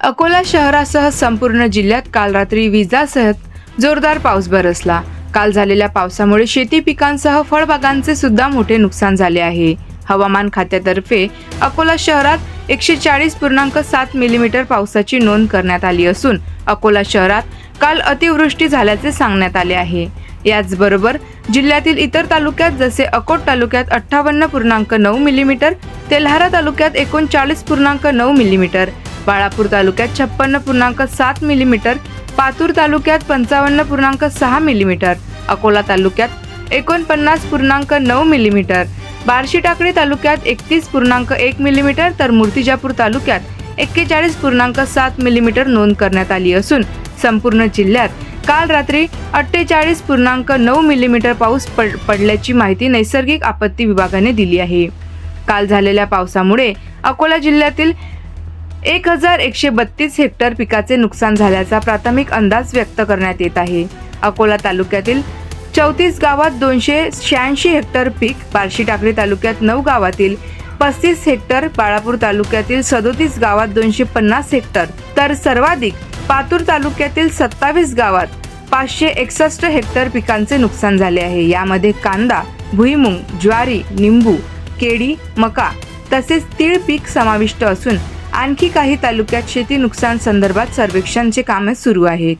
अकोला शहरासह संपूर्ण जिल्ह्यात काल रात्री विजांसह जोरदार पाऊस बरसला। काल झालेल्या पावसामुळे शेती पिकांसह फळबागांचे सुद्धा मोठे नुकसान झाले आहे। हवामान खात्यातर्फे अकोला शहरात 140.7 मिलीमीटर पावसाची नोंद करण्यात आली असून अकोला शहरात काल अतिवृष्टी झाल्याचे सांगण्यात आले आहे। याचबरोबर जिल्ह्यातील इतर तालुक्यात जसे अकोट तालुक्यात 58.9 मिलीमीटर, तेल्हारा तालुक्यात 39.9 मिलीमीटर, बाळापूर तालुक्यात 56.7 मिलीमीटर, पातूर तालुक्यात 55.6 मिलीमीटर, अकोला तालुक्यात 49.9 मिलीमीटर, बार्शी टाकळी तालुक्यात 31.1 मिलीमीटर तर मूर्तिजापूर तालुक्यात 41.7 मिलीमीटर नोंद करण्यात आली असून संपूर्ण जिल्ह्यात काल रात्री 48.9 मिलीमीटर पाऊस पडल्याची माहिती नैसर्गिक आपत्ती विभागाने दिली आहे। काल झालेल्या पावसामुळे अकोला जिल्ह्यातील 1132 हेक्टर पिकाचे नुकसान झाल्याचा प्राथमिक अंदाज व्यक्त करण्यात येत आहे। अकोला तालुक्यातील 34 गावात 286 हेक्टर पीक, बार्शी टाकळी तालुक्यात 9 गावातील 35 हेक्टर, बाळापूर तालुक्यातील 37 गावात 250 हेक्टर तर सर्वाधिक पातूर तालुक्यातील 27 गावात 561 हेक्टर पिकांचे नुकसान झाले आहे। यामध्ये कांदा, भुईमुग, ज्वारी, निंबू, केळी, मका तसेच तीळ पीक समाविष्ट असून आणखी काही तालुक्यात शेती नुकसान संदर्भात सर्वेक्षणाचे कामे सुरू आहेत।